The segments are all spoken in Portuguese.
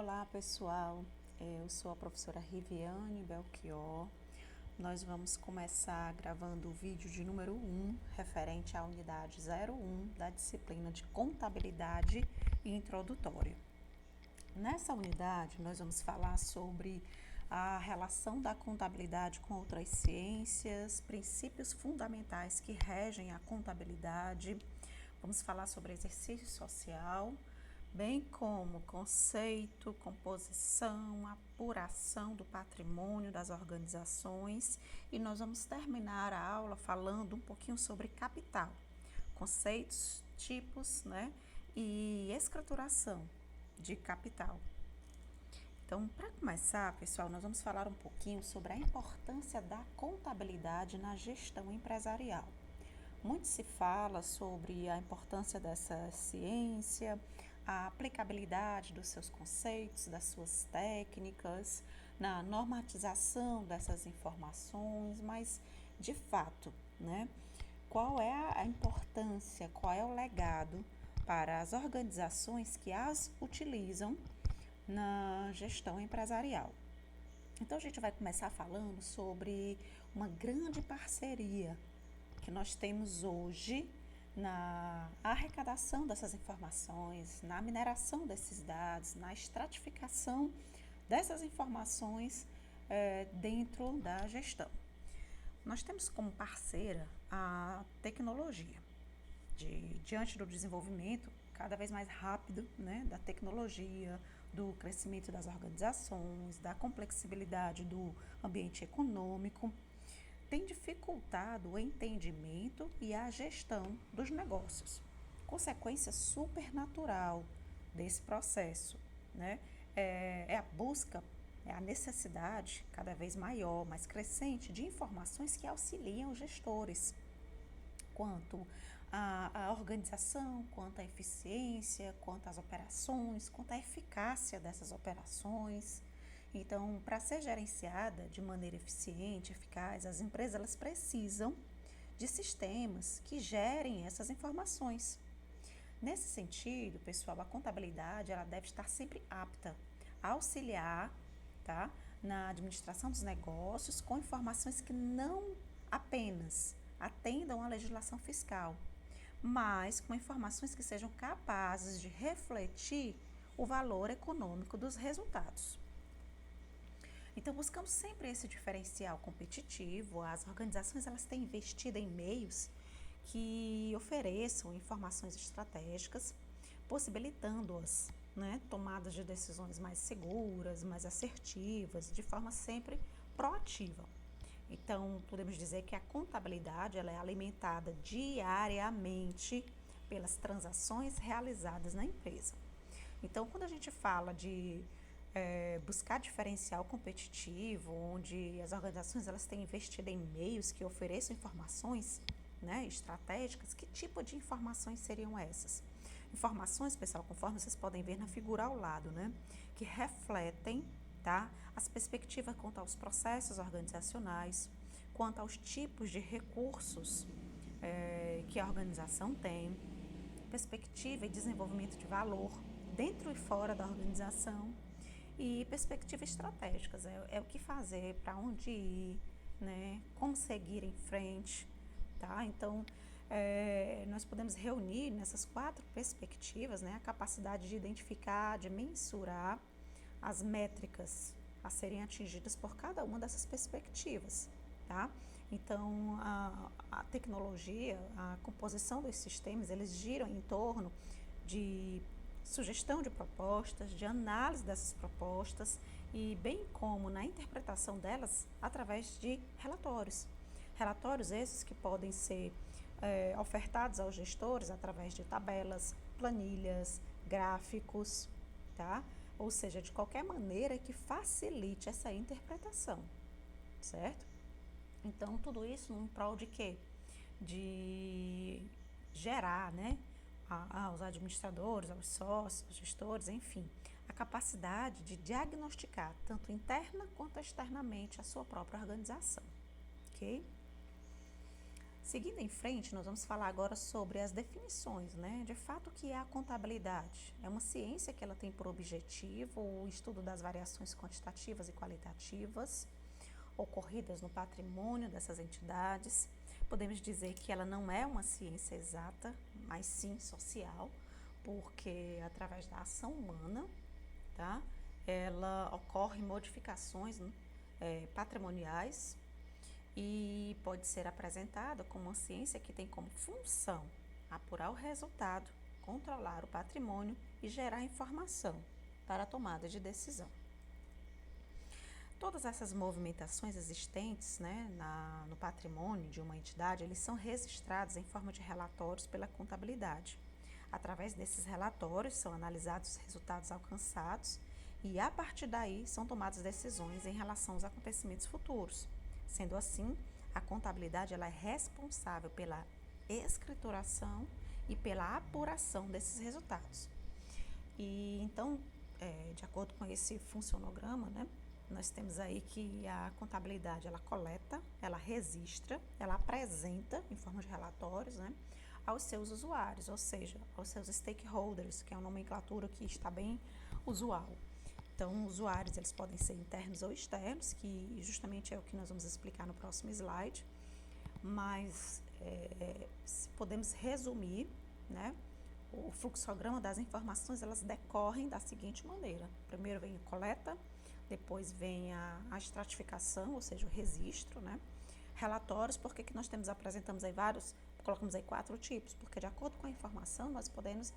Olá pessoal, eu sou a professora Riviane Belchior. Nós vamos começar gravando o vídeo de número 1, referente à unidade 01 da disciplina de Contabilidade e Introdutória. Nessa unidade, nós vamos falar sobre a relação da contabilidade com outras ciências, princípios fundamentais que regem a contabilidade. Vamos falar sobre exercício social, bem como conceito, composição, apuração do patrimônio das organizações, e nós vamos terminar a aula falando um pouquinho sobre capital, conceitos, tipos, e escrituração de capital. Então, para começar, pessoal, nós vamos falar um pouquinho sobre a importância da contabilidade na gestão empresarial. Muito se fala sobre a importância dessa ciência, a aplicabilidade dos seus conceitos, das suas técnicas, na normatização dessas informações, mas, de fato, qual é a importância, qual é o legado para as organizações que as utilizam na gestão empresarial? Então, a gente vai começar falando sobre uma grande parceria que nós temos hoje na arrecadação dessas informações, na mineração desses dados, na estratificação dessas informações dentro da gestão. Nós temos como parceira a tecnologia. Diante do desenvolvimento cada vez mais rápido da tecnologia, do crescimento das organizações, da complexibilidade do ambiente econômico, tem dificultado o entendimento e a gestão dos negócios. Consequência supernatural desse processo, é a busca, é a necessidade cada vez maior, mais crescente de informações que auxiliam os gestores quanto à organização, quanto à eficiência, quanto às operações, quanto à eficácia dessas operações. Então, para ser gerenciada de maneira eficiente, eficaz, as empresas elas precisam de sistemas que gerem essas informações. Nesse sentido, pessoal, a contabilidade ela deve estar sempre apta a auxiliar, na administração dos negócios com informações que não apenas atendam à legislação fiscal, mas com informações que sejam capazes de refletir o valor econômico dos resultados. Então, buscamos sempre esse diferencial competitivo. As organizações elas têm investido em meios que ofereçam informações estratégicas, possibilitando-as tomadas de decisões mais seguras, mais assertivas, de forma sempre proativa. Então, podemos dizer que a contabilidade ela é alimentada diariamente pelas transações realizadas na empresa. Então, quando a gente fala de buscar diferencial competitivo, onde as organizações elas têm investido em meios que ofereçam informações estratégicas, que tipo de informações seriam essas? Informações, pessoal, conforme vocês podem ver na figura ao lado, que refletem as perspectivas quanto aos processos organizacionais, quanto aos tipos de recursos que a organização tem, perspectiva e desenvolvimento de valor dentro e fora da organização, e perspectivas estratégicas, é o que fazer, para onde ir, como seguir em frente, Então, nós podemos reunir nessas 4 perspectivas, a capacidade de identificar, de mensurar as métricas a serem atingidas por cada uma dessas perspectivas, Então, a tecnologia, a composição dos sistemas, eles giram em torno de sugestão de propostas, de análise dessas propostas e bem como na interpretação delas através de relatórios. Relatórios esses que podem ser ofertados aos gestores através de tabelas, planilhas, gráficos, Ou seja, de qualquer maneira que facilite essa interpretação, certo? Então, tudo isso em prol de quê? De gerar, aos administradores, aos sócios, aos gestores, enfim, a capacidade de diagnosticar, tanto interna quanto externamente, a sua própria organização, ok? Seguindo em frente, nós vamos falar agora sobre as definições, né? De fato, o que é a contabilidade? É uma ciência que ela tem por objetivo o estudo das variações quantitativas e qualitativas ocorridas no patrimônio dessas entidades. Podemos dizer que ela não é uma ciência exata, mas sim social, porque através da ação humana, tá? Ela ocorre modificações, né, patrimoniais e pode ser apresentada como uma ciência que tem como função apurar o resultado, controlar o patrimônio e gerar informação para a tomada de decisão. Todas essas movimentações existentes, né, no patrimônio de uma entidade, eles são registrados em forma de relatórios pela contabilidade. Através desses relatórios são analisados os resultados alcançados e, a partir daí, são tomadas decisões em relação aos acontecimentos futuros. Sendo assim, a contabilidade ela é responsável pela escrituração e pela apuração desses resultados. E então, de acordo com esse funcionograma, né, nós temos aí que a contabilidade ela coleta, ela registra, ela apresenta em forma de relatórios, né, aos seus usuários, ou seja, aos seus stakeholders, que é uma nomenclatura que está bem usual. Então, usuários eles podem ser internos ou externos, que justamente é o que nós vamos explicar no próximo slide, mas podemos resumir, né, o fluxograma das informações, elas decorrem da seguinte maneira. Primeiro vem a coleta, depois vem a estratificação, ou seja, o registro, né? Relatórios, porque que nós apresentamos aí colocamos aí 4 tipos, porque de acordo com a informação nós podemos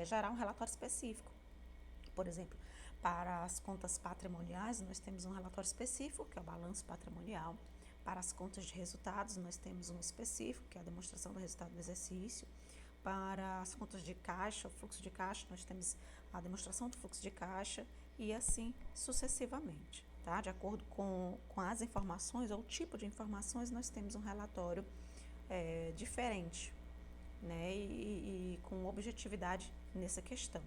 gerar um relatório específico. Por exemplo, para as contas patrimoniais nós temos um relatório específico, que é o balanço patrimonial. Para as contas de resultados nós temos um específico, que é a demonstração do resultado do exercício. Para as contas de caixa, o fluxo de caixa, nós temos a demonstração do fluxo de caixa e assim sucessivamente. Tá? De acordo com as informações ou o tipo de informações, nós temos um relatório diferente, né? E com objetividade nessa questão.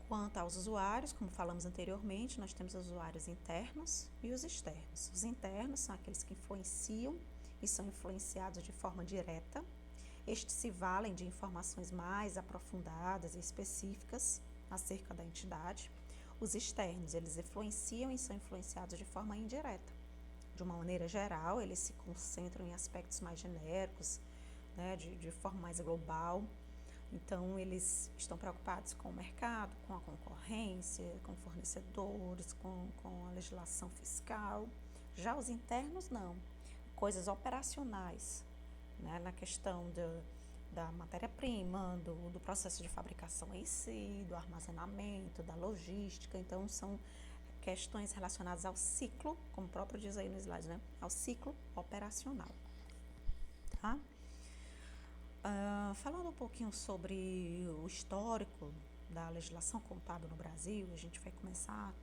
Quanto aos usuários, como falamos anteriormente, nós temos os usuários internos e os externos. Os internos são aqueles que influenciam e são influenciados de forma direta. Estes se valem de informações mais aprofundadas e específicas acerca da entidade. Os externos, eles influenciam e são influenciados de forma indireta. De uma maneira geral, eles se concentram em aspectos mais genéricos, né, de forma mais global. Então, eles estão preocupados com o mercado, com a concorrência, com fornecedores, com a legislação fiscal. Já os internos, não. Coisas operacionais, né, na questão da matéria-prima, do processo de fabricação em si, do armazenamento, da logística. Então, são questões relacionadas ao ciclo, como o próprio diz aí no slide, né, ao ciclo operacional. Tá? Falando um pouquinho sobre o histórico da legislação contábil no Brasil, a gente vai começar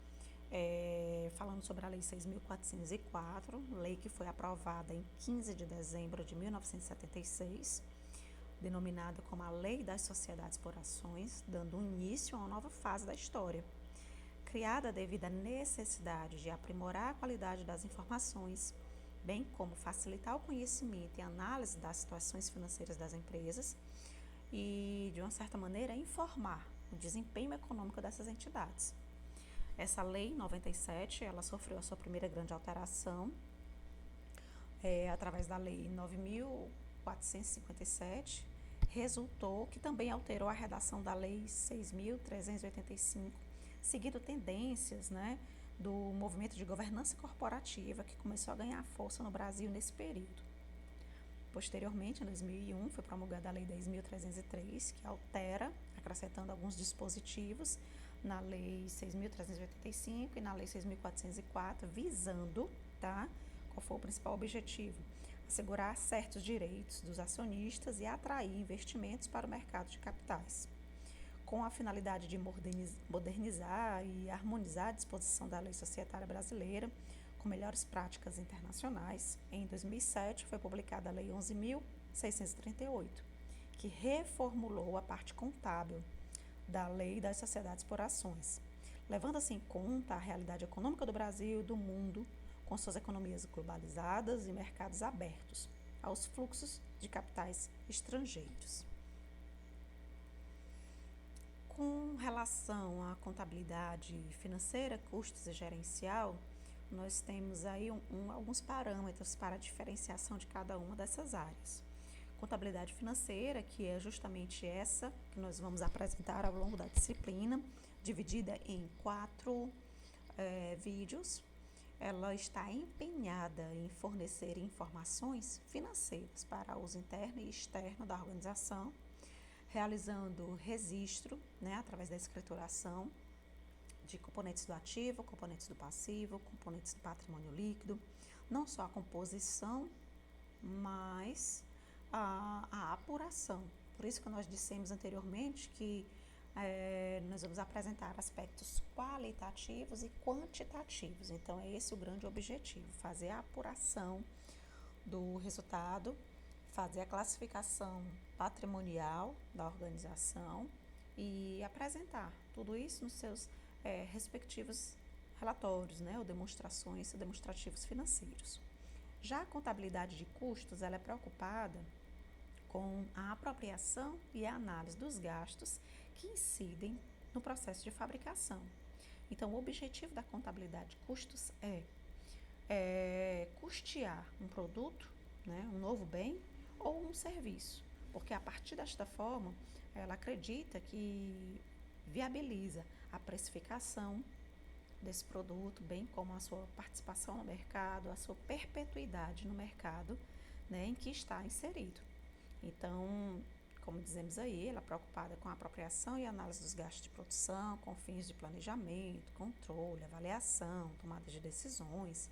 falando sobre a Lei 6.404, lei que foi aprovada em 15 de dezembro de 1976, denominada como a Lei das Sociedades por Ações, dando início a uma nova fase da história. Criada devido à necessidade de aprimorar a qualidade das informações, bem como facilitar o conhecimento e análise das situações financeiras das empresas e, de uma certa maneira, informar o desempenho econômico dessas entidades. Essa lei 97, ela sofreu a sua primeira grande alteração através da lei 9.457, resultou que também alterou a redação da lei 6.385, seguindo tendências, né, do movimento de governança corporativa que começou a ganhar força no Brasil nesse período. Posteriormente, em 2001, foi promulgada a Lei 10.303, que altera, acrescentando alguns dispositivos na Lei 6.385 e na Lei 6.404, visando, tá, qual foi o principal objetivo? Assegurar certos direitos dos acionistas e atrair investimentos para o mercado de capitais. Com a finalidade de modernizar e harmonizar a disposição da lei societária brasileira com melhores práticas internacionais, em 2007 foi publicada a Lei 11.638, que reformulou a parte contábil da Lei das Sociedades por Ações, levando-se em conta a realidade econômica do Brasil e do mundo, com suas economias globalizadas e mercados abertos, aos fluxos de capitais estrangeiros. Com relação à contabilidade financeira, custos e gerencial, nós temos aí alguns parâmetros para a diferenciação de cada uma dessas áreas. Contabilidade financeira, que é justamente essa que nós vamos apresentar ao longo da disciplina, dividida em 4 vídeos. Ela está empenhada em fornecer informações financeiras para uso interno e externo da organização, realizando registro, através da escrituração de componentes do ativo, componentes do passivo, componentes do patrimônio líquido, não só a composição, mas a apuração. Por isso que nós dissemos anteriormente que nós vamos apresentar aspectos qualitativos e quantitativos. Então, é esse o grande objetivo, fazer a apuração do resultado, fazer a classificação patrimonial da organização e apresentar tudo isso nos seus respectivos relatórios, ou demonstrativos financeiros. Já a contabilidade de custos, ela é preocupada com a apropriação e a análise dos gastos que incidem no processo de fabricação. Então, o objetivo da contabilidade de custos é custear um produto, um novo bem ou um serviço, porque a partir desta forma, ela acredita que viabiliza a precificação desse produto, bem como a sua participação no mercado, a sua perpetuidade no mercado, em que está inserido. Então, como dizemos aí, ela é preocupada com a apropriação e análise dos gastos de produção, com fins de planejamento, controle, avaliação, tomada de decisões.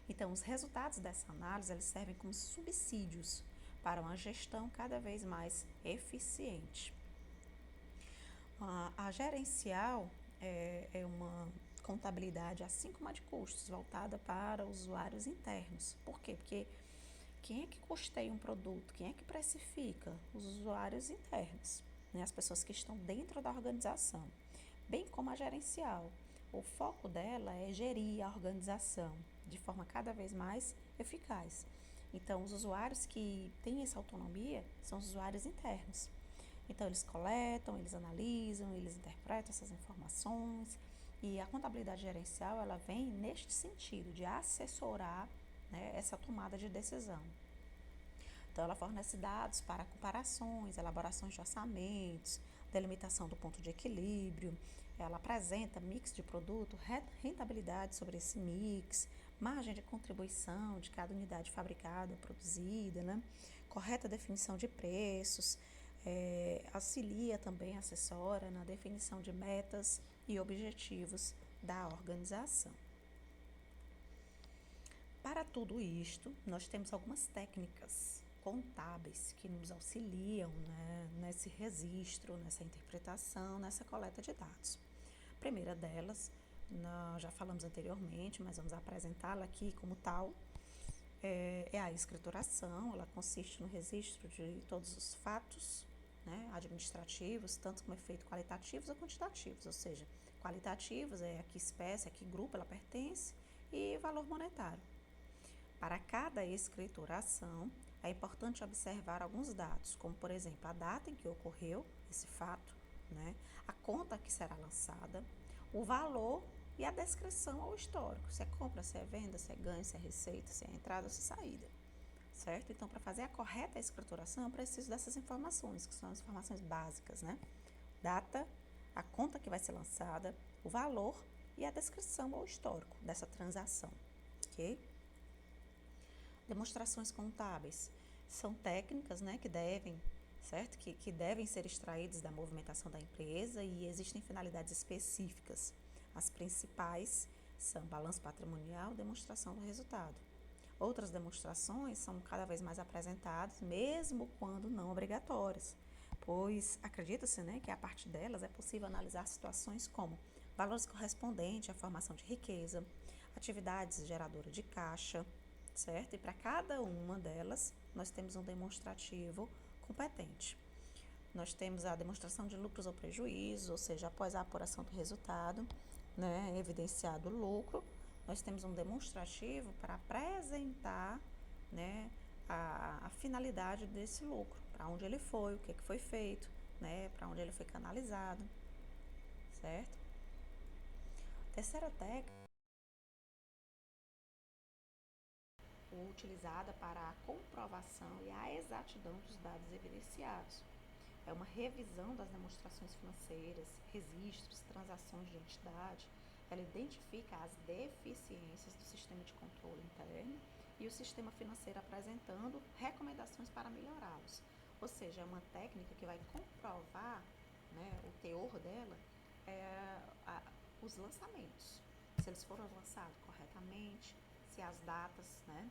Então, os resultados dessa análise, eles servem como subsídios para uma gestão cada vez mais eficiente. A gerencial é uma contabilidade, assim como a de custos, voltada para usuários internos. Por quê? Porque quem é que custeia um produto? Quem é que precifica? Os usuários internos, as pessoas que estão dentro da organização, bem como a gerencial. O foco dela é gerir a organização de forma cada vez mais eficaz. Então, os usuários que têm essa autonomia são os usuários internos. Então, eles coletam, eles analisam, eles interpretam essas informações. E a contabilidade gerencial, ela vem neste sentido, de assessorar essa tomada de decisão. Então, ela fornece dados para comparações, elaborações de orçamentos, delimitação do ponto de equilíbrio. Ela apresenta mix de produto, rentabilidade sobre esse mix, margem de contribuição de cada unidade fabricada, produzida, correta definição de preços, auxilia também, assessora na definição de metas e objetivos da organização. Para tudo isto, nós temos algumas técnicas contábeis que nos auxiliam nesse registro, nessa interpretação, nessa coleta de dados. A primeira delas, nós já falamos anteriormente, mas vamos apresentá-la aqui como tal, é a escrituração. Ela consiste no registro de todos os fatos administrativos, tanto como efeito qualitativos ou quantitativos, ou seja, qualitativos é a que espécie, a que grupo ela pertence, e valor monetário. Para cada escrituração, é importante observar alguns dados, como, por exemplo, a data em que ocorreu esse fato, a conta que será lançada, o valor e a descrição ao histórico, se é compra, se é venda, se é ganho, se é receita, se é entrada ou se é saída, certo? Então, para fazer a correta escrituração, eu preciso dessas informações, que são as informações básicas, Data, a conta que vai ser lançada, o valor e a descrição ao histórico dessa transação, ok? Demonstrações contábeis são técnicas, que devem, certo? Que devem ser extraídas da movimentação da empresa e existem finalidades específicas. As principais são balanço patrimonial, demonstração do resultado. Outras demonstrações são cada vez mais apresentadas, mesmo quando não obrigatórias, pois acredita-se, que a partir delas é possível analisar situações como valores correspondentes à formação de riqueza, atividades geradoras de caixa, certo? E para cada uma delas, nós temos um demonstrativo competente. Nós temos a demonstração de lucros ou prejuízos, ou seja, após a apuração do resultado, evidenciado o lucro, nós temos um demonstrativo para apresentar, a finalidade desse lucro, para onde ele foi, o que foi feito, né, para onde ele foi canalizado, certo? Terceira técnica utilizada para a comprovação e a exatidão dos dados evidenciados. É uma revisão das demonstrações financeiras, registros, transações de entidade. Ela identifica as deficiências do sistema de controle interno e o sistema financeiro apresentando recomendações para melhorá-los. Ou seja, é uma técnica que vai comprovar, né, o teor dela, os lançamentos. Se eles foram lançados corretamente, se as datas, né,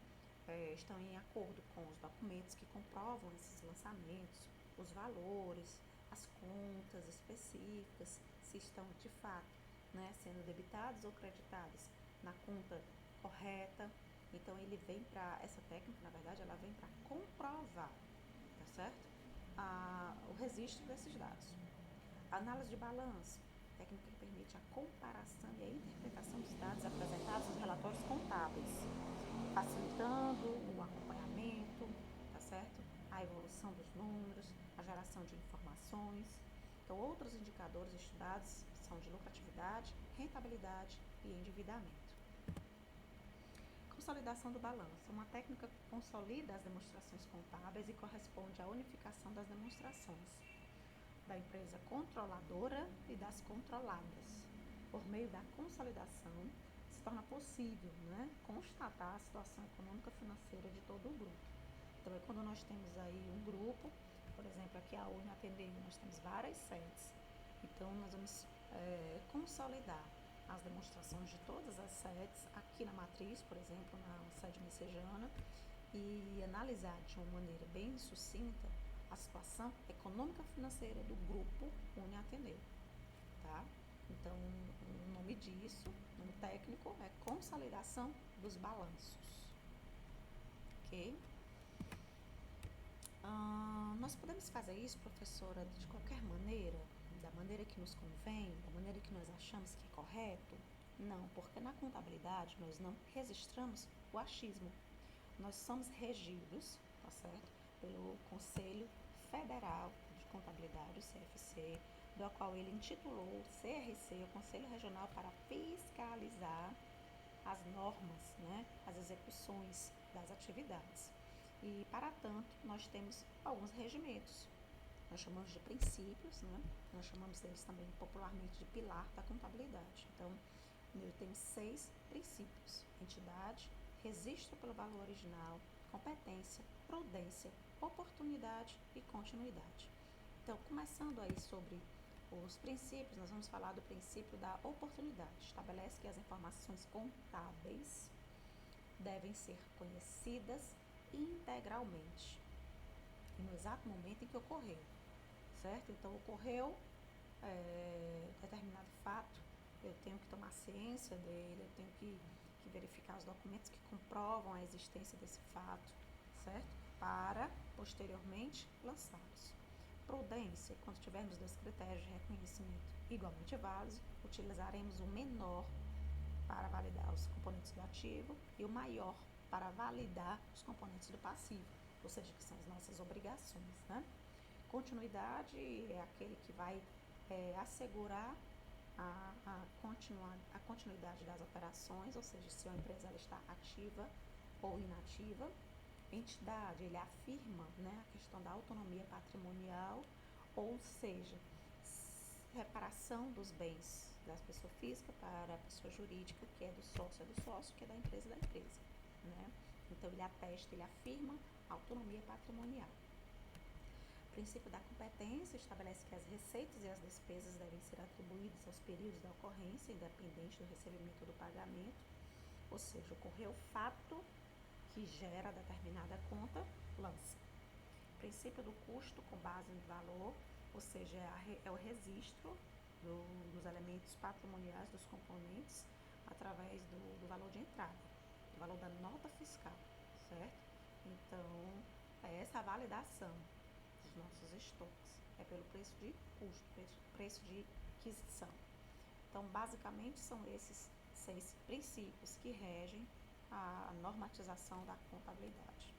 estão em acordo com os documentos que comprovam esses lançamentos, os valores, as contas específicas, se estão de fato, né, sendo debitados ou creditados na conta correta. Então ele vem para, essa técnica, na verdade, ela vem para comprovar, tá certo? O registro desses dados. A análise de balanço, técnica que permite a comparação e a interpretação dos dados apresentados nos relatórios contábeis, facilitando o acompanhamento, tá certo? A evolução dos números, a geração de informações. Então, outros indicadores estudados são de lucratividade, rentabilidade e endividamento. Consolidação do balanço. Uma técnica que consolida as demonstrações contábeis e corresponde à unificação das demonstrações da empresa controladora e das controladas. Por meio da consolidação, se torna possível, né, constatar a situação econômica financeira de todo o grupo. Então, é quando nós temos aí um grupo, por exemplo, aqui a Uniatendeu, nós temos várias sedes. Então, nós vamos consolidar as demonstrações de todas as sedes aqui na matriz, por exemplo, na sede messejana, e analisar de uma maneira bem sucinta a situação econômica financeira do grupo Uniatendeu, tá? Então, o nome disso, o nome técnico é consolidação dos balanços, ok? Nós podemos fazer isso, professora, de qualquer maneira, da maneira que nos convém, da maneira que nós achamos que é correto? Não, porque na contabilidade nós não registramos o achismo. Nós somos regidos, tá certo, pelo Conselho Federal de Contabilidade, o CFC, do qual ele intitulou o CRC, o Conselho Regional, para fiscalizar as normas, né, as execuções das atividades. E, para tanto, nós temos alguns regimentos. Nós chamamos de princípios, né? Nós chamamos eles também popularmente de pilar da contabilidade. Então, eu tenho 6 princípios: entidade, registro pelo valor original, competência, prudência, oportunidade e continuidade. Então, começando aí sobre os princípios, nós vamos falar do princípio da oportunidade. Estabelece que as informações contábeis devem ser conhecidas integralmente e no exato momento em que ocorreu, certo? Então, ocorreu determinado fato, eu tenho que tomar ciência dele, eu tenho que verificar os documentos que comprovam a existência desse fato, certo? Para, posteriormente, lançá-los. Prudência, quando tivermos 2 critérios de reconhecimento igualmente válidos, utilizaremos o menor para validar os componentes do ativo e o maior para validar os componentes do passivo, ou seja, que são as nossas obrigações, né? Continuidade é aquele que vai assegurar a continuidade das operações, ou seja, se a empresa ela está ativa ou inativa. Entidade, ele afirma, né, a questão da autonomia patrimonial, ou seja, reparação dos bens da pessoa física para a pessoa jurídica, que é do sócio, que é da empresa, né? Então, ele atesta, ele afirma a autonomia patrimonial. O princípio da competência estabelece que as receitas e as despesas devem ser atribuídas aos períodos da ocorrência, independente do recebimento ou do pagamento, ou seja, ocorreu o fato que gera determinada conta, lança. O princípio do custo com base no valor, ou seja, é o registro dos elementos patrimoniais dos componentes através do valor de entrada, do valor da nota fiscal, certo? Então, é essa a validação dos nossos estoques, é pelo preço de custo, preço de aquisição. Então, basicamente, são esses 6 princípios que regem a normatização da contabilidade,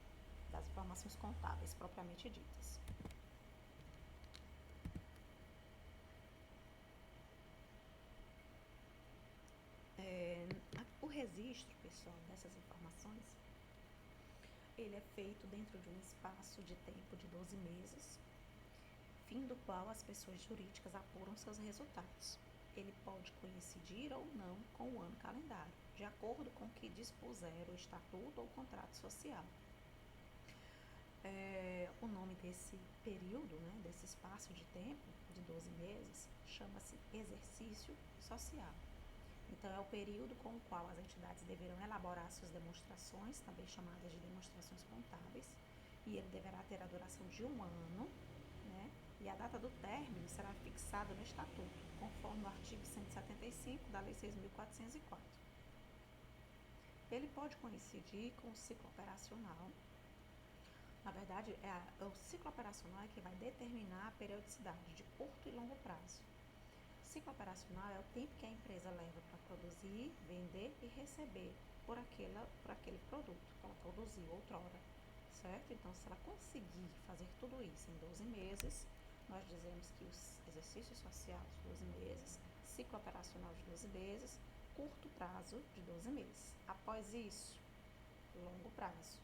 das informações contábeis propriamente ditas. O registro, pessoal, dessas informações, ele é feito dentro de um espaço de tempo de 12 meses, fim do qual as pessoas jurídicas apuram seus resultados. Ele pode coincidir ou não com o ano calendário, de acordo com o que dispuser o estatuto ou o contrato social. O nome desse período, né, desse espaço de tempo, de 12 meses, chama-se exercício social. Então, é o período com o qual as entidades deverão elaborar suas demonstrações, também chamadas de demonstrações contábeis, e ele deverá ter a duração de 1 ano, né? E a data do término será fixada no Estatuto, conforme o artigo 175 da Lei 6.404. Ele pode coincidir com o ciclo operacional. Na verdade, o ciclo operacional é que vai determinar a periodicidade de curto e longo prazo. O ciclo operacional é o tempo que a empresa leva para produzir, vender e receber por aquele produto que ela produziu outrora, certo? Então, se ela conseguir fazer tudo isso em 12 meses, nós dizemos que o exercício social de 12 meses, ciclo operacional de 12 meses, curto prazo de 12 meses. Após isso, longo prazo,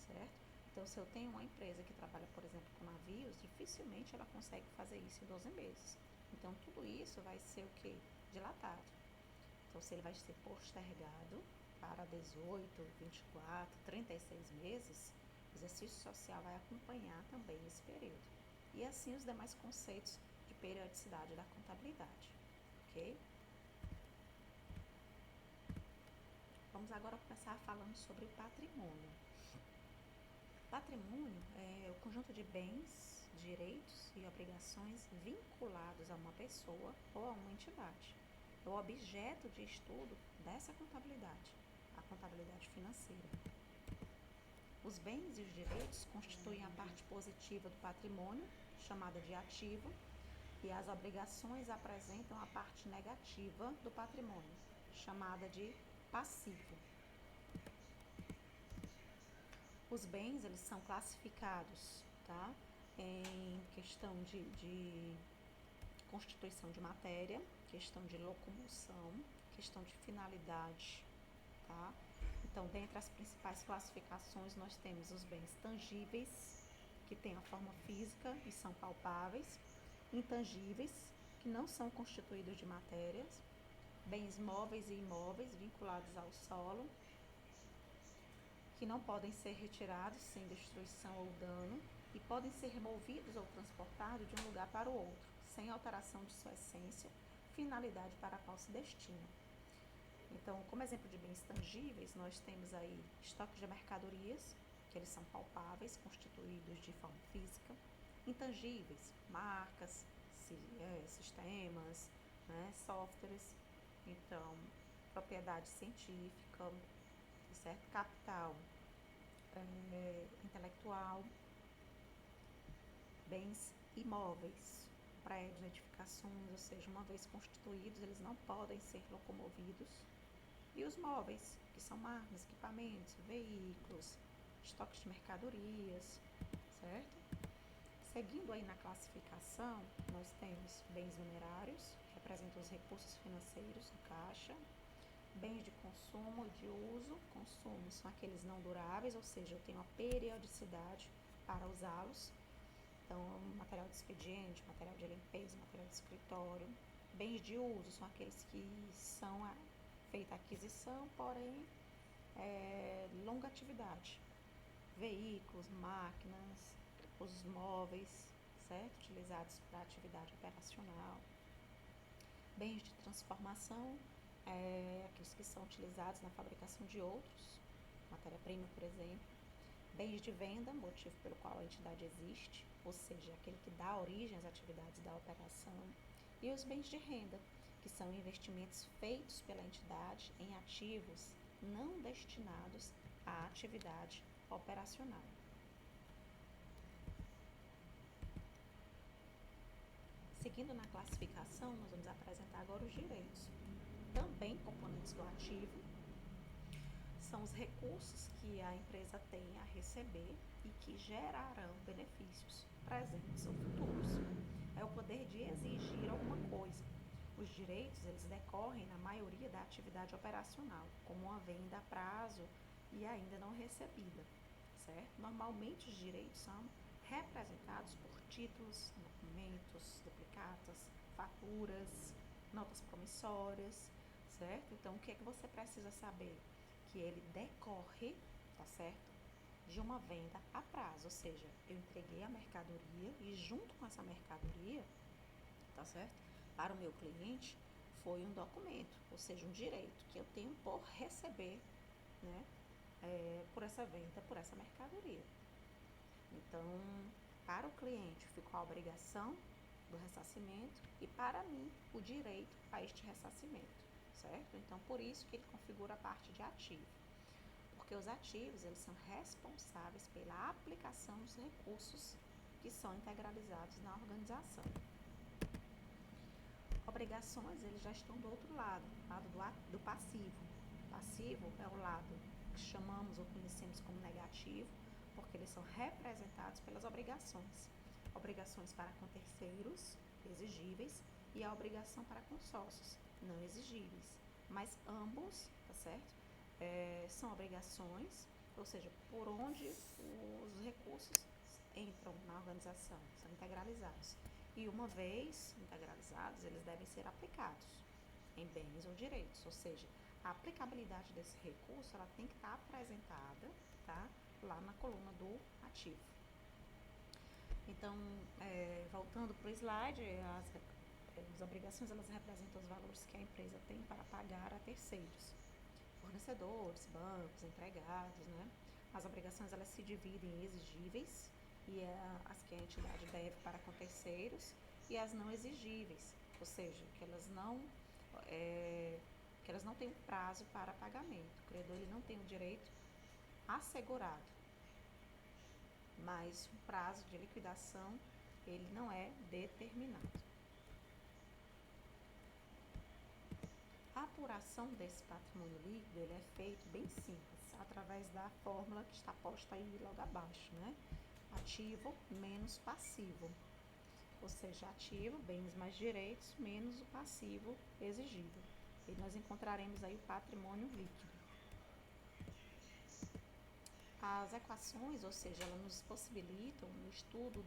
certo? Então, se eu tenho uma empresa que trabalha, por exemplo, com navios, dificilmente ela consegue fazer isso em 12 meses. Então, tudo isso vai ser o quê? Dilatado. Então, se ele vai ser postergado para 18, 24, 36 meses, o exercício social vai acompanhar também esse período. E assim os demais conceitos de periodicidade da contabilidade, ok? Vamos agora começar falando sobre o patrimônio. Patrimônio é o conjunto de bens, direitos e obrigações vinculados a uma pessoa ou a uma entidade. É o objeto de estudo dessa contabilidade, a contabilidade financeira. Os bens e os direitos constituem a parte positiva do patrimônio, chamada de ativo, e as obrigações apresentam a parte negativa do patrimônio, chamada de passivo. Os bens, eles são classificados, tá? Em questão de constituição de matéria, questão de locomoção, questão de finalidade, tá? Então, dentre as principais classificações, nós temos os bens tangíveis, que têm a forma física e são palpáveis, intangíveis, que não são constituídos de matérias, bens móveis e imóveis vinculados ao solo, que não podem ser retirados sem destruição ou dano e podem ser removidos ou transportados de um lugar para o outro, sem alteração de sua essência, finalidade para a qual se destina. Então, como exemplo de bens tangíveis, nós temos aí estoques de mercadorias, que eles são palpáveis, constituídos de forma física, intangíveis, marcas, sistemas, né, softwares, então, propriedade científica, certo? Capital intelectual, bens imóveis, prédios, edificações, ou seja, uma vez constituídos, eles não podem ser locomovidos. E os móveis, que são máquinas, equipamentos, veículos, estoques de mercadorias, certo? Seguindo aí na classificação, nós temos bens numerários, que representam os recursos financeiros do caixa, bens de consumo e de uso. Consumo são aqueles não duráveis, ou seja, eu tenho a periodicidade para usá-los. Então, material de expediente, material de limpeza, material de escritório. Bens de uso são aqueles que são feita a aquisição, porém, longa atividade. Veículos, máquinas, os móveis, certo? Utilizados para atividade operacional. Bens de transformação, aqueles que são utilizados na fabricação de outros, matéria-prima, por exemplo. Bens de venda, motivo pelo qual a entidade existe, ou seja, aquele que dá origem às atividades da operação. E os bens de renda, que são investimentos feitos pela entidade em ativos não destinados à atividade operacional. Seguindo na classificação, nós vamos apresentar agora os direitos. Também componentes do ativo são os recursos que a empresa tem a receber e que gerarão benefícios presentes ou futuros. É o poder de exigir alguma coisa. Os direitos, eles decorrem na maioria da atividade operacional, como uma venda a prazo e ainda não recebida, certo? Normalmente os direitos são representados por títulos, documentos, duplicatas, faturas, notas promissórias, certo? Então, o que é que você precisa saber? Que ele decorre, tá certo? De uma venda a prazo, ou seja, eu entreguei a mercadoria e junto com essa mercadoria, tá certo? Para o meu cliente foi um documento, ou seja, um direito que eu tenho por receber, né? Por essa venda, por essa mercadoria. Então, para o cliente ficou a obrigação do ressarcimento e para mim o direito a este ressarcimento, certo? Então, por isso que ele configura a parte de ativo, porque os ativos eles são responsáveis pela aplicação dos recursos que são integralizados na organização. Obrigações eles já estão do outro lado do passivo. Passivo é o lado que chamamos ou conhecemos como negativo, porque eles são representados pelas obrigações. Obrigações para com terceiros, exigíveis, e a obrigação para com sócios, não exigíveis. Mas ambos, tá certo? São obrigações, ou seja, por onde os recursos entram na organização, são integralizados. E uma vez integralizados, eles devem ser aplicados em bens ou direitos, ou seja, a aplicabilidade desse recurso ela tem que estar apresentada, tá, lá na coluna do ativo. Então, voltando para o slide, as obrigações elas representam os valores que a empresa tem para pagar a terceiros, fornecedores, bancos, empregados, né? As obrigações elas se dividem em exigíveis, e as que a entidade deve para com terceiros, e as não exigíveis, ou seja, que elas não têm prazo para pagamento. O credor ele não tem o direito assegurado, mas o prazo de liquidação ele não é determinado. A apuração desse patrimônio líquido ele é feito bem simples, através da fórmula que está posta aí logo abaixo, né? Ativo menos passivo, ou seja, ativo, bens mais direitos, menos o passivo exigível. E nós encontraremos aí o patrimônio líquido. As equações, ou seja, elas nos possibilitam o estudo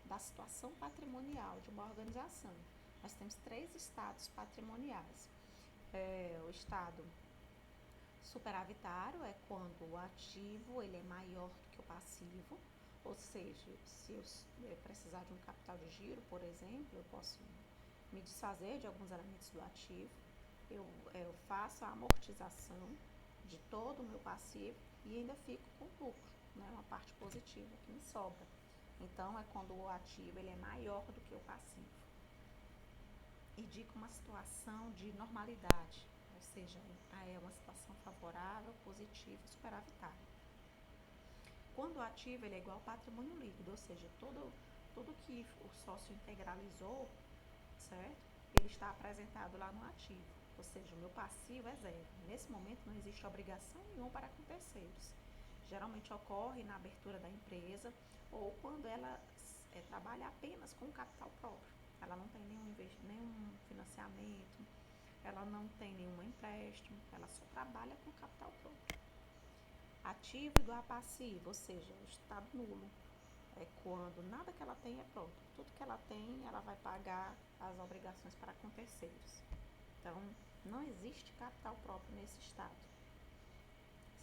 da situação patrimonial de uma organização. Nós temos 3 estados patrimoniais. O estado superavitário é quando o ativo ele é maior do que o passivo, ou seja, se eu precisar de um capital de giro, por exemplo, eu posso me desfazer de alguns elementos do ativo, eu faço a amortização de todo o meu passivo e ainda fico com lucro, né, uma parte positiva que me sobra. Então, é quando o ativo ele é maior do que o passivo. Indica uma situação de normalidade, ou seja, é uma situação favorável, positiva, superavitária. Quando o ativo ele é igual ao patrimônio líquido, ou seja, tudo que o sócio integralizou, certo? Ele está apresentado lá no ativo, ou seja, o meu passivo é zero. Nesse momento não existe obrigação nenhuma para com terceiros. Geralmente ocorre na abertura da empresa ou quando ela trabalha apenas com capital próprio. Ela não tem nenhum financiamento, ela não tem nenhum empréstimo, ela só trabalha com capital próprio. Ativo igual a passivo, ou seja, o estado nulo. É quando nada que ela tem é pronto. Tudo que ela tem, ela vai pagar as obrigações para com terceiros. Então, não existe capital próprio nesse estado,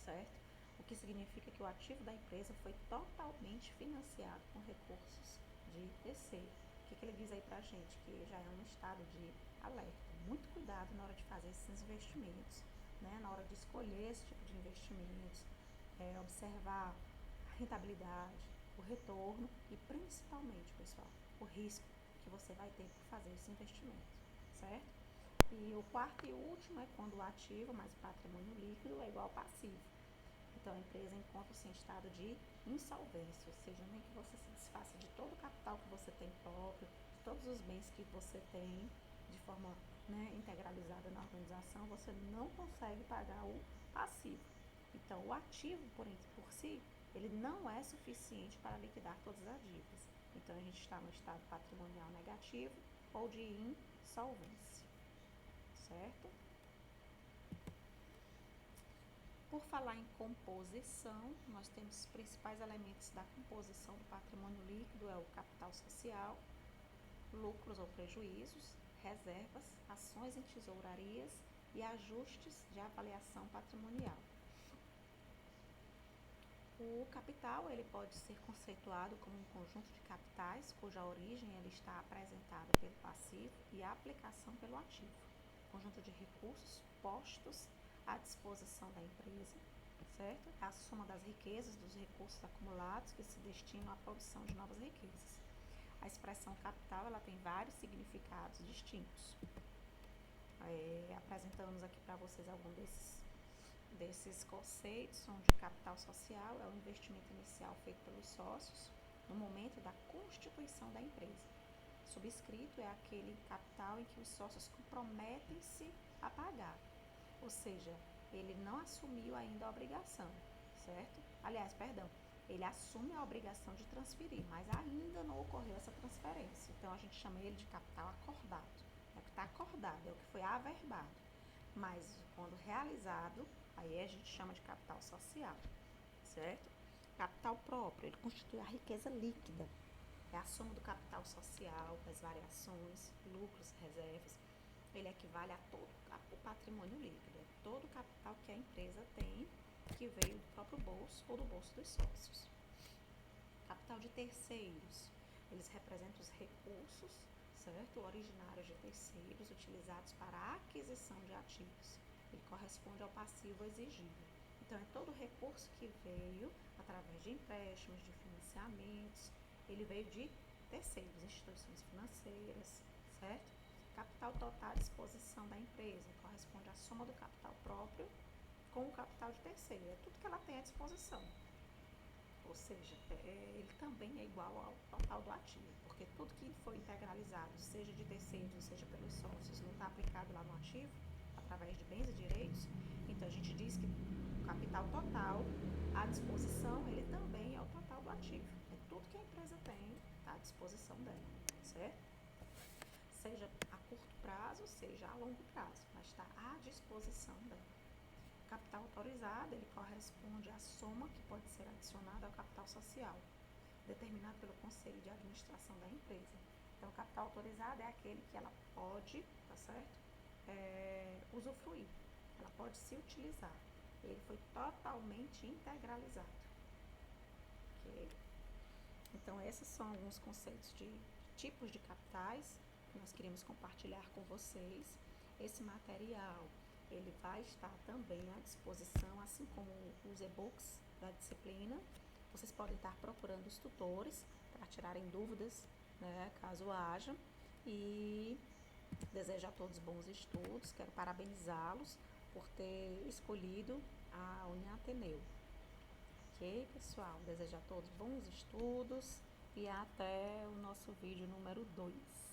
certo? O que significa que o ativo da empresa foi totalmente financiado com recursos de terceiro. O que ele diz aí pra gente? Que já é um estado de alerta. Muito cuidado na hora de fazer esses investimentos, né? Na hora de escolher esse tipo de investimentos, observar a rentabilidade, o retorno e principalmente, pessoal, o risco que você vai ter por fazer esse investimento, certo? E o quarto e último é quando o ativo mais o patrimônio líquido é igual ao passivo. Então, a empresa encontra-se em estado de insolvência, ou seja, nem que você se desfaça de todo o capital que você tem próprio, de todos os bens que você tem de forma, né, integralizada na organização, você não consegue pagar o passivo. Então, o ativo por si, ele não é suficiente para liquidar todas as dívidas. Então, a gente está no estado patrimonial negativo ou de insolvência, certo? Por falar em composição, nós temos os principais elementos da composição do patrimônio líquido, é o capital social, lucros ou prejuízos, reservas, ações em tesourarias e ajustes de avaliação patrimonial. O capital ele pode ser conceituado como um conjunto de capitais cuja origem ele está apresentada pelo passivo e a aplicação pelo ativo. Conjunto de recursos postos à disposição da empresa, certo? É a soma das riquezas, dos recursos acumulados que se destinam à produção de novas riquezas. A expressão capital ela tem vários significados distintos. Apresentamos aqui para vocês algum desses conceitos, onde capital social é o investimento inicial feito pelos sócios no momento da constituição da empresa. Subscrito é aquele capital em que os sócios comprometem-se a pagar, ou seja, ele não assumiu ainda a obrigação, certo? Aliás, perdão, ele assume a obrigação de transferir, mas ainda não ocorreu essa transferência. Então, a gente chama ele de capital acordado. É o que está acordado, é o que foi averbado. Mas, quando realizado, aí a gente chama de capital social, certo? Capital próprio, ele constitui a riqueza líquida. É a soma do capital social, das variações, lucros, reservas. Ele equivale a todo o patrimônio líquido, todo o capital que a empresa tem, que veio do próprio bolso ou do bolso dos sócios. Capital de terceiros, eles representam os recursos, certo? Originários de terceiros, utilizados para a aquisição de ativos. Ele corresponde ao passivo exigível. Então, é todo recurso que veio através de empréstimos, de financiamentos, ele veio de terceiros, instituições financeiras, certo? Capital total à disposição da empresa, corresponde à soma do capital próprio com o capital de terceiro, é tudo que ela tem à disposição. Ou seja, ele também é igual ao total do ativo, porque tudo que foi integralizado, seja de terceiros, ou seja pelos sócios, não está aplicado lá no ativo, através de bens e direitos. Então, a gente diz que o capital total à disposição, ele também é o total do ativo. É tudo que a empresa tem, está à disposição dela, certo? Seja a curto prazo, seja a longo prazo, mas está à disposição dela. O capital autorizado, ele corresponde à soma que pode ser adicionada ao capital social, determinado pelo Conselho de Administração da empresa. Então, o capital autorizado é aquele que ela pode, tá certo? Usufruir, ela pode se utilizar. Ele foi totalmente integralizado. Ok? Então, esses são alguns conceitos de tipos de capitais que nós queremos compartilhar com vocês. Esse material, ele vai estar também à disposição, assim como os e-books da disciplina. Vocês podem estar procurando os tutores para tirarem dúvidas, né, caso haja. E desejo a todos bons estudos. Quero parabenizá-los por ter escolhido a Uniateneu. Ok, pessoal? Desejo a todos bons estudos e até o nosso vídeo número 2.